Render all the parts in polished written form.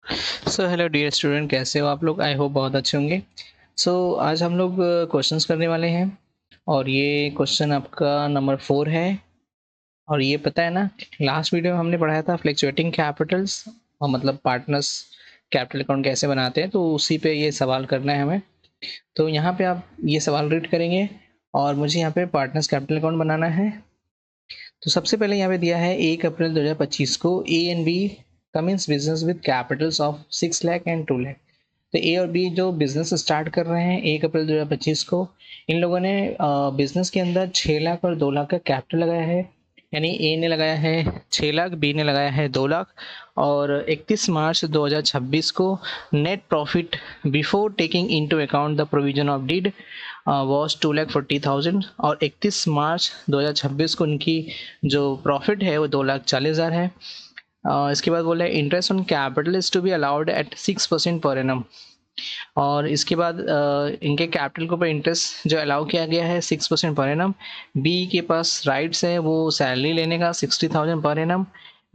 So hello dear student, कैसे हो आप लोग? आई होप बहुत अच्छे होंगे। आज हम लोग क्वेश्चंस करने वाले हैं और ये क्वेश्चन आपका नंबर 4 है। और ये पता है ना, लास्ट वीडियो में हमने पढ़ाया था फ्लक्चुएटिंग कैपिटल्स और मतलब पार्टनर्स कैपिटल अकाउंट कैसे बनाते हैं, तो उसी पे ये सवाल करना है हमें। तो यहाँ पे आप ये सवाल रीड करेंगे और मुझे यहाँ पे पार्टनर्स कैपिटल अकाउंट बनाना है। तो सबसे पहले यहाँ पे दिया है 1 अप्रैल 2025 को A and B commenced business with capitals of 6 lakh and 2 lakh. तो ए और बी जो बिजनेस स्टार्ट कर रहे हैं 1 अप्रैल 2025 को, इन लोगों ने बिजनेस के अंदर 6 लाख और 2 लाख का कैपिटल लगाया है। यानी ए ने लगाया है 6 लाख, बी ने लगाया है 2 लाख। और 31 मार्च 2026 को net profit before taking into account the provision of deed was 2,40,000। और 31 मार्च 2026 को उनकी जो प्रॉफिट है वो 2,40,000 है। इसके बाद बोला है interest on capital is to be allowed at 6% per annum. और इसके बाद इनके कैपिटल के ऊपर इंटरेस्ट जो अलाउ किया गया है 6% पर एनम। बी के पास राइट्स है वो सैलरी लेने का 60,000 पर annum.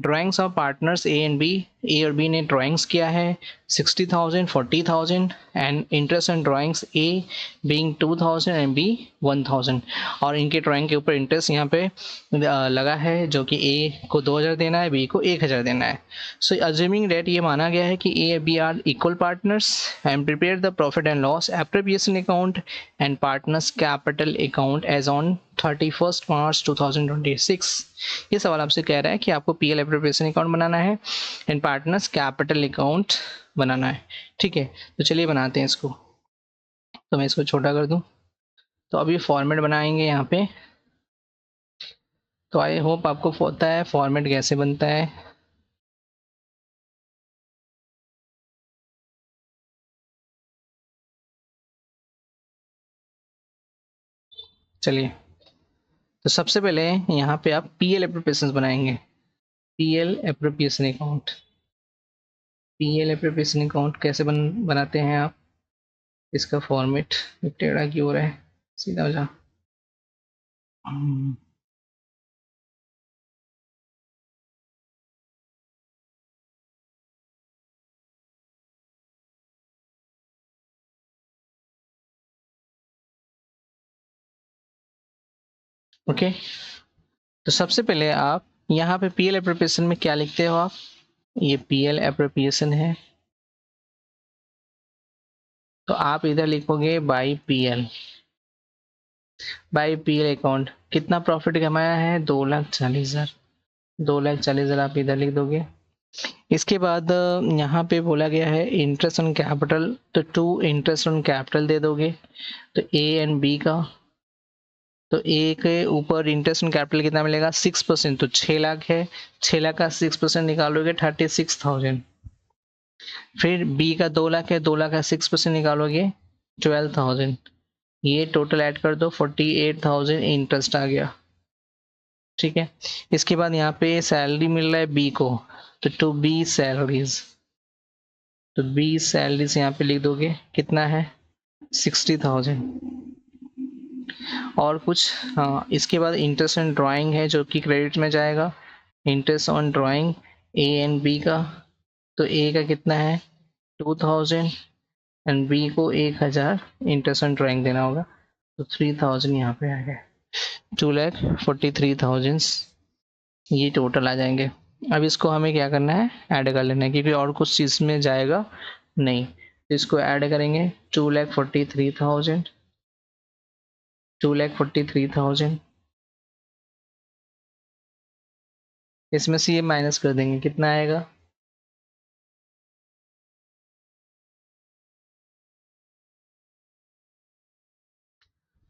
Drawings of partners A and B, A और बी ने ड्राइंग्स किया है 60,000 40,000 and interest on drawings A being 2,000 and B 1,000। और इनके ड्राइंग के ऊपर इंटरेस्ट यहाँ पे लगा है जो कि ए को 2,000 देना है, बी को 1,000 देना है। सो अज्यूमिंग डेट ये माना गया है कि A B are equal partners and prepare the profit and loss appropriation account and partners capital account as on 31 March 2026। ये सवाल आपसे कह रहा है कि आपको पीएल एप्रोप्रिएशन अकाउंट बनाना है एंड पार्टनर्स कैपिटल अकाउंट बनाना है। ठीक है, तो चलिए बनाते हैं इसको। तो मैं इसको छोटा कर दूं। तो अभी फॉर्मेट बनाएंगे यहाँ पे। तो आई होप आपको पता है फॉर्मेट कैसे बनता है। चलिए, तो सबसे पहले यहाँ पे आप पीएल एप्रोप्रिएशन बनाएंगे। PL appropriation account, PL appropriation account कैसे बनाते हैं आप? इसका फॉर्मेट टेढ़ा क्यों हो रहा है, सीधा हो जा। ओके, तो सबसे पहले आप यहाँ पे पीएल एप्रोप्रिएशन में क्या लिखते हो आप? ये पीएल एप्रोप्रिएशन है, तो आप इधर लिखोगे by PL. By PL account कितना प्रॉफिट कमाया है? 2,40,000। 2,40,000 आप इधर लिख दोगे। इसके बाद यहाँ पे बोला गया है इंटरेस्ट ऑन कैपिटल, तो 2 इंटरेस्ट ऑन कैपिटल दे दोगे। तो ए एंड बी का, तो ए के ऊपर इंटरेस्ट ऑन कैपिटल कितना मिलेगा? 6%, तो 6 लाख है। 6 लाख का 6% निकालोगे 36,000। फिर बी का 2 लाख है, 2 लाख का 6% निकालोगे 12,000। ये टोटल ऐड कर दो 48,000 इंटरेस्ट आ गया। ठीक है, इसके बाद यहाँ पे सैलरी मिल रहा है बी को, तो टू बी सैलरीज, तो बी सैलरीज यहाँ पे लिख दोगे कितना है? 60,000। और कुछ? हाँ, इसके बाद इंटरेस्ट ऑन ड्राइंग है जो कि क्रेडिट में जाएगा। Interest on drawing A and B का, तो ए का कितना है? 2,000 एंड बी को 1,000 इंटरेस्ट ऑन ड्राइंग देना होगा, तो 3,000 यहाँ पे आ गया। 2,43,000 ये टोटल आ जाएंगे। अब इसको हमें क्या करना है? ऐड कर लेना है, क्योंकि और कुछ चीज में जाएगा नहीं। तो इसको ऐड करेंगे 2,43,000, 2,43,000। इसमें से ये माइनस कर देंगे, कितना आएगा?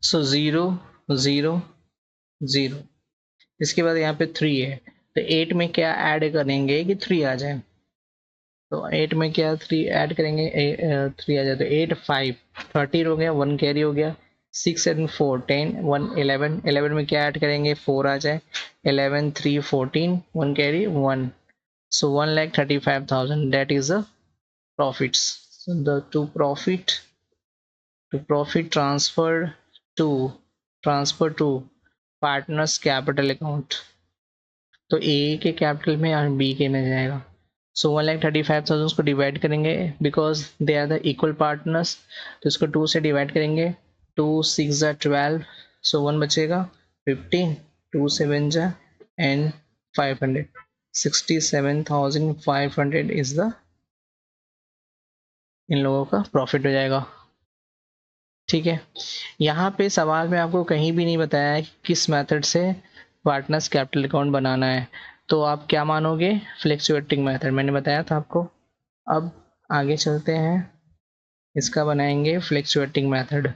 सो 0 0 0। इसके बाद यहाँ पे 3 है, तो 8 में क्या ऐड करेंगे कि 3 आ जाए? तो 8 में क्या 3 ऐड करेंगे? 3 आ जाए तो 8 5 13 हो गया, 1 कैरी हो गया। 6 एंड 4 10 1 11, 11 में क्या ऐड करेंगे? 4 आ जाए। 11 3 14, 1 carry 1। So 1,35,000, that is the profits. So the to profit transfer to partners capital account, तो ए के कैपिटल में और बी के में जाएगा। सो 1,35,000 उसको डिवाइड करेंगे because they are the equal partners, तो इसको 2 से डिवाइड करेंगे। 2 6 ज़ा 12, सो 1 बचेगा 15, 2 7 ज़ा एंड 500, 67,500 इज द इन लोगों का प्रॉफिट हो जाएगा। ठीक है, यहाँ पे सवाल में आपको कहीं भी नहीं बताया है कि किस मेथड से पार्टनर्स कैपिटल अकाउंट बनाना है, तो आप क्या मानोगे? फ्लैक्चुएटिंग मेथड, मैंने बताया था आपको। अब आगे चलते हैं, इसका बनाएंगे फ्लैक्चुएटिंग मेथड।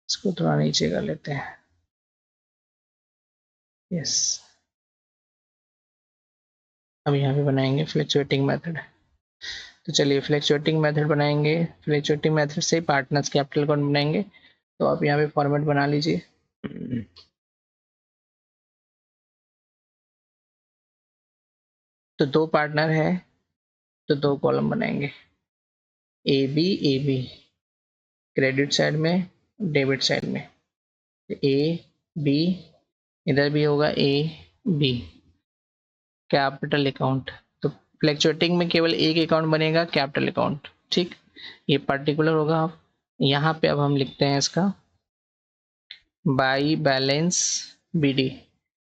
इसको थोड़ा नीचे कर लेते हैं। यस, अब यहाँ पे बनाएंगे फ्लैक्चुएटिंग मेथड। तो चलिए फ्लैक्चुएटिंग मेथड बनाएंगे। फ्लैक्चुएटिंग मेथड से पार्टनर्स कैपिटल अकाउंट बनाएंगे। तो आप यहाँ पे फॉर्मेट बना लीजिए। तो 2 पार्टनर है, तो 2 कॉलम बनाएंगे, ए बी, क्रेडिट साइड में, डेबिट साइड में। ए बी, इधर भी होगा ए बी, कैपिटल अकाउंट। तो फ्लैक्चुएटिंग में केवल एक अकाउंट बनेगा, कैपिटल अकाउंट। ठीक, ये पर्टिकुलर होगा। आप यहाँ पे अब हम लिखते हैं इसका बाई बैलेंस बीडी।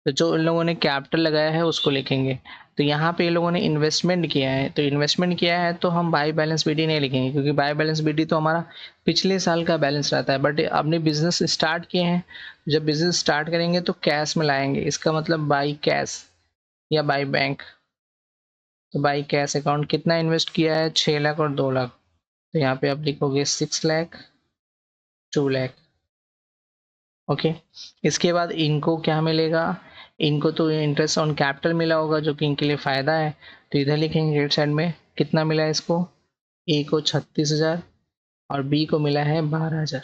तो जो इन लोगों ने कैपिटल लगाया है उसको लिखेंगे। तो यहाँ पे इन लोगों ने इन्वेस्टमेंट किया है, तो इन्वेस्टमेंट किया है तो हम बाई बैलेंस बीडी नहीं लिखेंगे, क्योंकि बाई बैलेंस बीडी तो हमारा पिछले साल का बैलेंस रहता है। बट अपने बिजनेस स्टार्ट किए हैं, जब बिजनेस स्टार्ट करेंगे तो कैश में लाएंगे, इसका मतलब बाई कैश या बाई बैंक। तो बाई कैश अकाउंट कितना इन्वेस्ट किया है? 6 लाख और 2 लाख। तो यहाँ पे आप लिखोगे 6 लाख 2 लाख। ओके, इसके बाद इनको क्या मिलेगा? इनको तो इंटरेस्ट ऑन कैपिटल मिला होगा, जो कि इनके लिए फ़ायदा है। तो इधर लिखेंगे क्रेडिट साइड में कितना मिला है इसको। ए को 36,000 और बी को मिला है 12,000।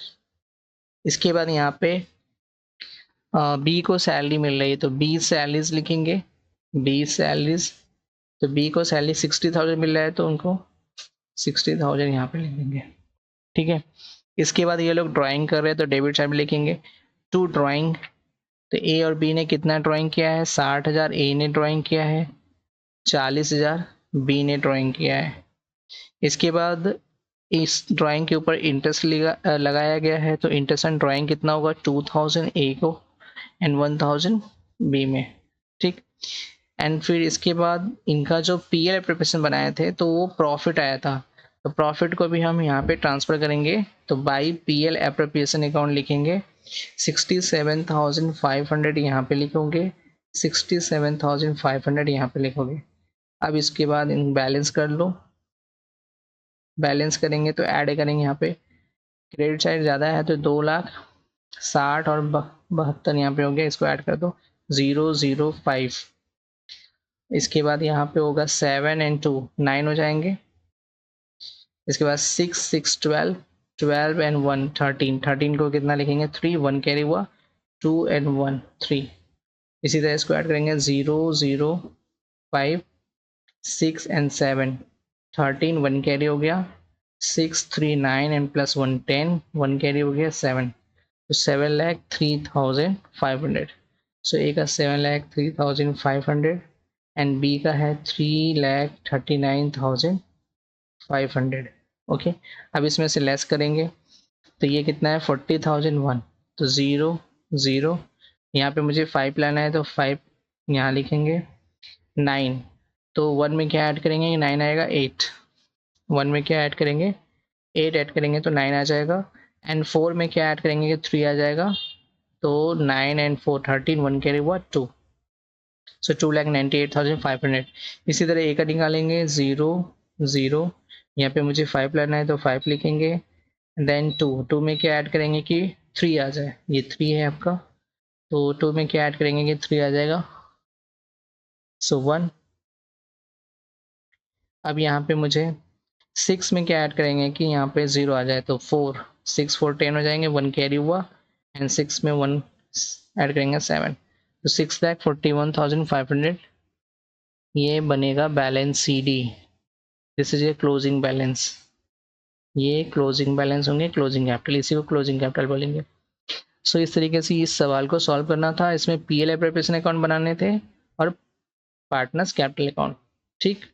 इसके बाद यहाँ पे बी को सैलरी मिल रही है, तो बी सैलरीज लिखेंगे। बी सैलरीज, तो बी को सैलरी 60,000 मिल रहा है, तो उनको 60,000 यहाँ पे लिखेंगे। ठीक है, इसके बाद ये लोग ड्राइंग कर रहे हैं, तो डेबिट साइड में लिखेंगे टू ड्राइंग। तो ए और बी ने कितना ड्राइंग किया है? 60,000 ए ने ड्राइंग किया है, 40,000 बी ने ड्राइंग किया है। इसके बाद इस ड्राइंग के ऊपर इंटरेस्ट लगाया गया है, तो इंटरेस्ट ऑन ड्राइंग कितना होगा? 2,000 ए को एंड 1,000 बी में। ठीक, एंड फिर इसके बाद इनका जो पी एल प्रिपरेशन बनाए थे, तो वो प्रॉफिट आया था, तो प्रॉफिट को भी हम यहाँ पे ट्रांसफ़र करेंगे। तो by P L appropriation account लिखेंगे, 67,500 यहाँ पे लिखोगे, 67,500 यहाँ पे लिखोगे। अब इसके बाद इन बैलेंस कर लो। बैलेंस करेंगे तो ऐड करेंगे यहाँ पे, क्रेडिट साइड ज़्यादा है तो 2,60,000 और 72 यहाँ पे हो गया, इसको ऐड कर दो 005। इसके बाद यहाँ पे होगा 7 एंड 2 9 हो जाएंगे। इसके बाद 6 6 12, 12 एंड 1 13, 13 को कितना लिखेंगे? 3, 1 कैरी हुआ, 2 एंड 1 3। इसी तरह इसको ऐड करेंगे 005 6 एंड 7, 13 1 कैरी हो गया, 6 3 9 एंड प्लस 1 10, 1 कैरी हो गया 7। तो 7,03,500। सो ए का 7,03,500 एंड बी का है 3,39,500। ओके, अब इसमें से लेस करेंगे तो ये कितना है? 40,001। तो 0 0, यहाँ पे मुझे 5 लाना है, तो 5 यहाँ लिखेंगे। 9, तो 1 में क्या ऐड करेंगे? 9 आएगा 8। 1 में क्या ऐड करेंगे? 8 ऐड करेंगे तो 9 आ जाएगा। एंड 4 में क्या ऐड करेंगे? 3 आ जाएगा। तो 9 एंड 4 13, 1 कैरी हुआ 2। सो 2,98,500। इसी तरह ए का निकालेंगे 0 0, यहाँ पे मुझे 5 लाना है तो 5 लिखेंगे। देन 2 में क्या ऐड करेंगे कि 3 आ जाए, ये 3 है आपका, तो 2 में क्या ऐड करेंगे कि 3 आ जाएगा। सो 1। अब यहाँ पे मुझे 6 में क्या ऐड करेंगे कि यहाँ पे 0 आ जाए, तो 4 6 4 10 हो जाएंगे, 1 कैरी हुआ एंड 6 में 1 ऐड करेंगे 7। तो 6,41,500 ये बनेगा balance C D. This is a closing balance. ये क्लोजिंग बैलेंस होंगे, क्लोजिंग कैपिटल, इसी को क्लोजिंग कैपिटल बोलेंगे। सो इस तरीके से इस सवाल को सॉल्व करना था। इसमें पी एल प्रिपरेशन अकाउंट बनाने थे और पार्टनर्स कैपिटल अकाउंट। ठीक।